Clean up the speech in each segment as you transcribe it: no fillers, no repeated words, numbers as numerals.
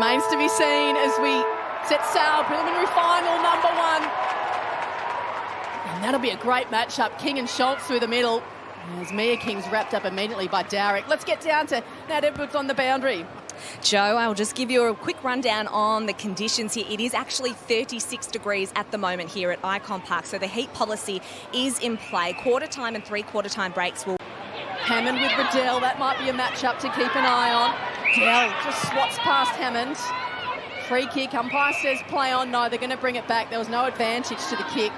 remains to be seen as we set sail, preliminary final number 1. And that'll be a great matchup. King and Schultz through the middle. As Mia King's wrapped up immediately by Darrick. Let's get down to Nat Edwards on the boundary. Joe, I'll just give you a quick rundown on the conditions here. It is actually 36 degrees at the moment here at Ikon Park, so the heat policy is in play. Quarter time and three-quarter time breaks will... Hammond with Riddell, that might be a matchup to keep an eye on. Riddell just swats past Hammond. Free kick, umpire says play on. No, they're going to bring it back. There was no advantage to the kick.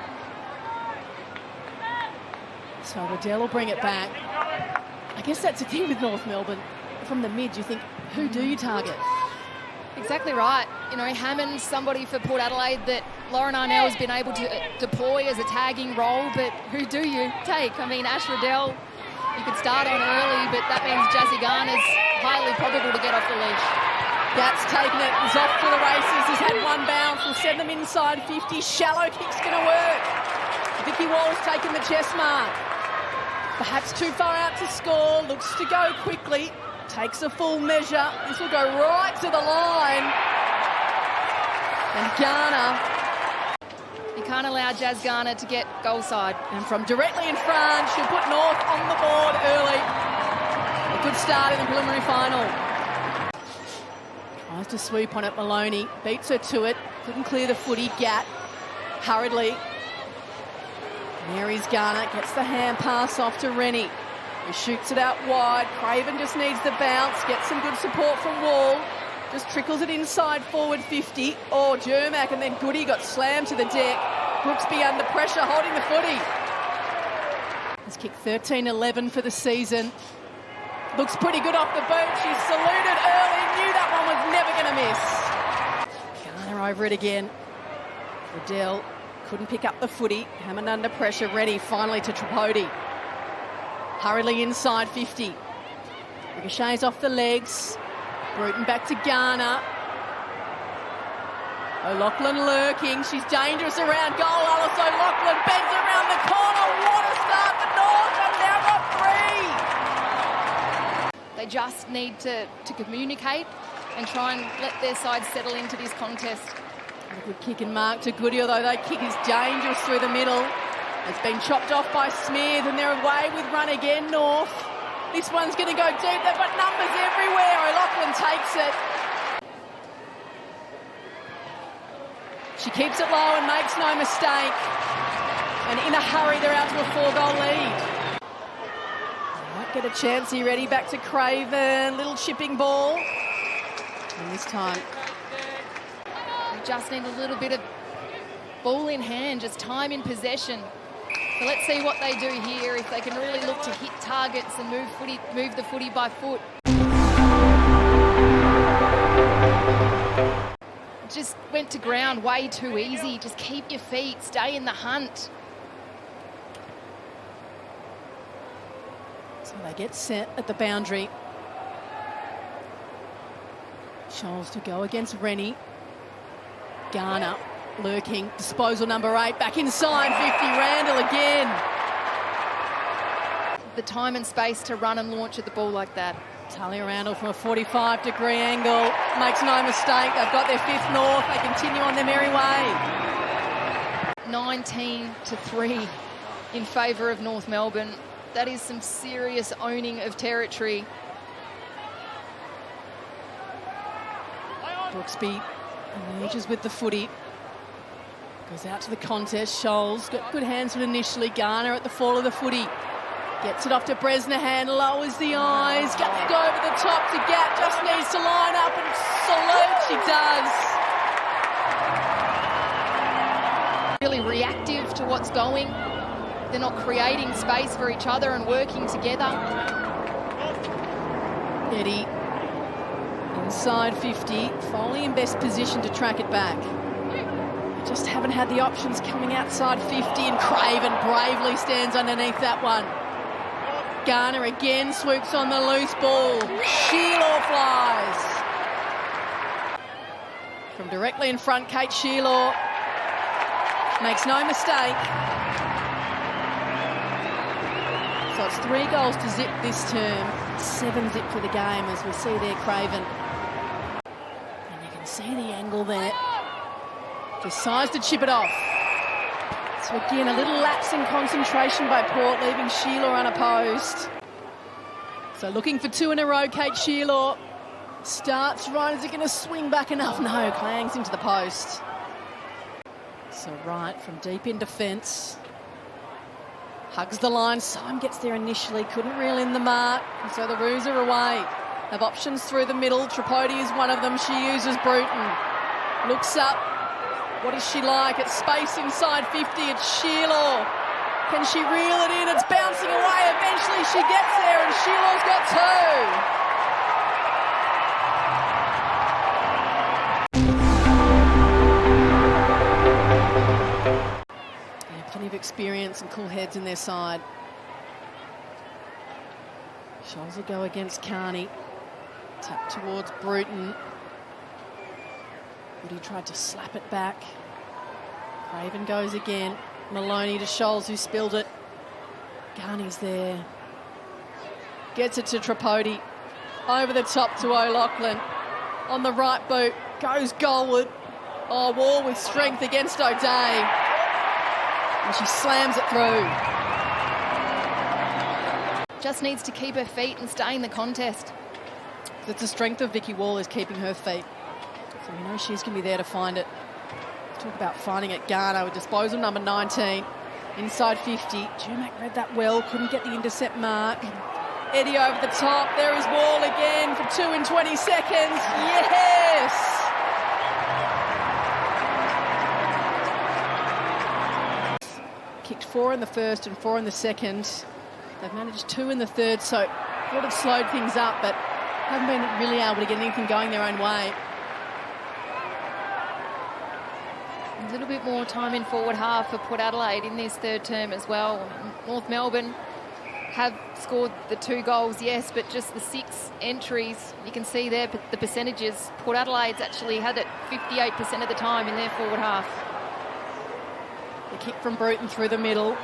So Riddell will bring it back. I guess that's the thing with North Melbourne. From the mid, you think, who do you target? Exactly right. You know, Hammond's somebody for Port Adelaide that Lauren Arnell has been able to deploy as a tagging role, but who do you take? I mean, Ash Riddell, you could start on early, but that means Jazzy Garner's highly probable to get off the leash. Gats taking it, is off to the races, has had one bounce, will send them inside 50. Shallow kick's going to work. Vicky Wall's taking the chest mark. Perhaps too far out to score, looks to go quickly. Takes a full measure. This will go right to the line. And Garner. You can't allow Jazz Garner to get goal side. And from directly in front, she'll put North on the board early. A good start in the preliminary final. Tries to sweep on it, Maloney. Beats her to it. Couldn't clear the footy. Gat. Hurriedly. Mary's Garner gets the hand pass off to Rennie. He shoots it out wide. Craven just needs the bounce. Gets some good support from Wall. Just trickles it inside forward 50. Oh, Jermack, and then Goody got slammed to the deck. Brooksby under pressure, holding the footy. He's kicked 13-11 for the season. Looks pretty good off the boot. She's saluted early. Knew that one was never going to miss. Garner over it again. Riddell couldn't pick up the footy. Hammond under pressure. Ready finally to Tripodi. Hurriedly inside 50. Ricochets off the legs. Bruton back to Garner. O'Loughlin lurking. She's dangerous around goal. Alice O'Loughlin bends around the corner. What a start for North, and now got 3. They just need to communicate and try and let their side settle into this contest. A good kick and mark to Goody, although that kick is dangerous through the middle. It's been chopped off by Smith, and they're away with run again, North. This one's going to go deep. They've got numbers everywhere. O'Loughlin takes it. She keeps it low and makes no mistake. And in a hurry, they're out to a 4-goal lead. They might get a chance here. Ready back to Craven. Little chipping ball. And this time, They just need a little bit of ball in hand, just time in possession. So let's see what they do here, if they can really look to hit targets and move the footy by foot. Just went to ground way too easy. Just keep your feet, stay in the hunt. So they get set at the boundary. Scholes to go against Rennie. Garner lurking. Disposal number 8. Back inside 50. Randall again. The time and space to run and launch at the ball like that. Talia Randall from a 45-degree angle. Makes no mistake. They've got their 5th North. They continue on their merry way. 19-3 in favour of North Melbourne. That is some serious owning of territory. Brooksby emerges with the footy. Goes out to the contest. Scholes got good hands from initially. Garner at the fall of the footy. Gets it off to Bresnahan. Lowers the eyes. Got to go over the top to Gat. Just needs to line up and salute. She does. Really reactive to what's going. They're not creating space for each other and working together. Eddie inside 50. Foley in best position to track it back. Just haven't had the options coming outside 50, and Craven bravely stands underneath that one. Garner again swoops on the loose ball. Sheelaw flies. From directly in front, Kate Sheelaw makes no mistake. So it's 3 goals to zip this term, 7 zip for the game, as we see there Craven. And you can see the angle there. Decides to chip it off. So again, a little lapse in concentration by Port, leaving Sheila unopposed. So looking for 2 in a row, Kate Sheila. Starts right, is it going to swing back enough? No, clangs into the post. So right from deep in defence. Hugs the line, Syme gets there initially, couldn't reel in the mark. And so the Roos are away. Have options through the middle, Tripodi is one of them, she uses Bruton. Looks up, what is she like? It's space inside 50, it's Sheila. Can she reel it in? It's bouncing away, eventually she gets there and Sheila's got 2. Yeah, plenty of experience and cool heads in their side. Shoals will go against Carney. Tap towards Bruton. Woody tried to slap it back. Craven goes again. Maloney to Shoals, who spilled it. Garney's there. Gets it to Tripodi. Over the top to O'Loughlin. On the right boot. Goes goalward. Oh, Wall with strength against O'Day. And she slams it through. Just needs to keep her feet and stay in the contest. It's the strength of Vicky Wall is keeping her feet. So we know she's going to be there to find it. Talk about finding it. Garner with disposal number 19. Inside 50. Jermack read that well. Couldn't get the intercept mark. Eddie over the top. There is Wall again for 2 in 20 seconds. Yes! Kicked 4 in the first and 4 in the second. They've managed 2 in the third, so would have slowed things up, but haven't been really able to get anything going their own way. A little bit more time in forward half for Port Adelaide in this third term as well. North Melbourne have scored the 2 goals, yes, but just the 6 entries. You can see there the percentages. Port Adelaide's actually had it 58% of the time in their forward half. The kick from Bruton through the middle.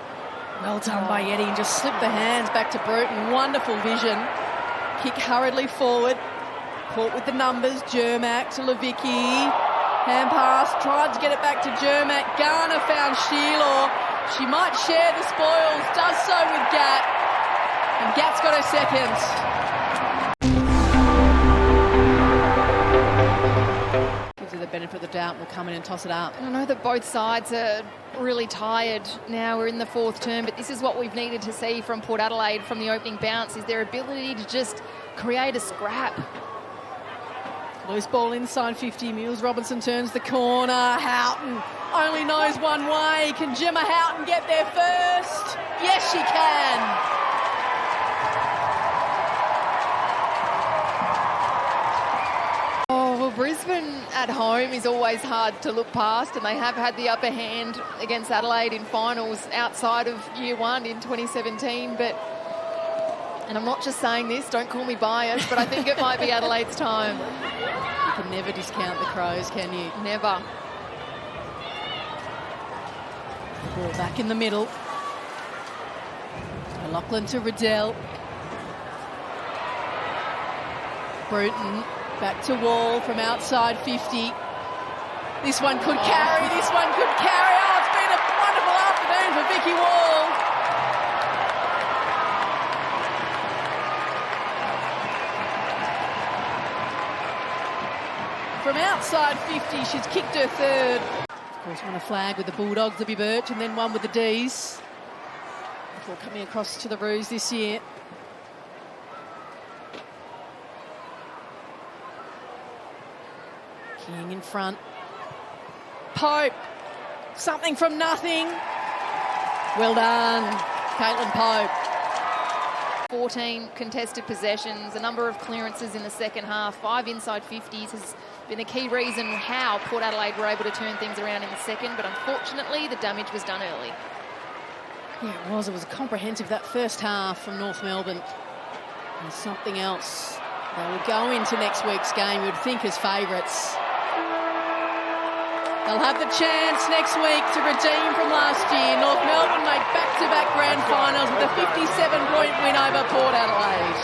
Well done by Eddie, and just slipped the hands back to Bruton. Wonderful vision. Kick hurriedly forward. Caught with the numbers. Jermack to Levicki. Hand pass. Tried to get it back to Jermack. Garner found Sheila. She might share the spoils. Does so with Gat. And Gat's got her second. Gives her the benefit of the doubt. We'll come in and toss it up. And I know that both sides are really tired now. We're in the 4th term, but this is what we've needed to see from Port Adelaide from the opening bounce, is their ability to just create a scrap. Loose ball inside 50. Mills Robinson turns the corner. Houghton only knows one way. Can Gemma Houghton get there first? Yes, she can. Brisbane at home is always hard to look past, and they have had the upper hand against Adelaide in finals outside of year 1 in 2017. But, and I'm not just saying this, don't call me biased, but I think it might be Adelaide's time. You can never discount the Crows, can you? Never. Ball back in the middle. O'Loughlin to Riddell. Bruton. Back to Wall from outside 50. This one could carry, this one could carry. Oh, it's been a wonderful afternoon for Vicky Wall. From outside 50, she's kicked her third. Of course, won a flag with the Bulldogs, Libby Birch, and then one with the D's before coming across to the Roos this year. King in front. Pope. Something from nothing. Well done, Caitlin Pope. 14 contested possessions, a number of clearances in the second half, 5 inside 50s has been a key reason how Port Adelaide were able to turn things around in the second, but unfortunately the damage was done early. Yeah, it was. It was comprehensive, that first half from North Melbourne. And something else. They will go into next week's game, we would think, as favourites. They'll have the chance next week to redeem from last year. North Melbourne made back-to-back grand finals with a 57-point win over Port Adelaide.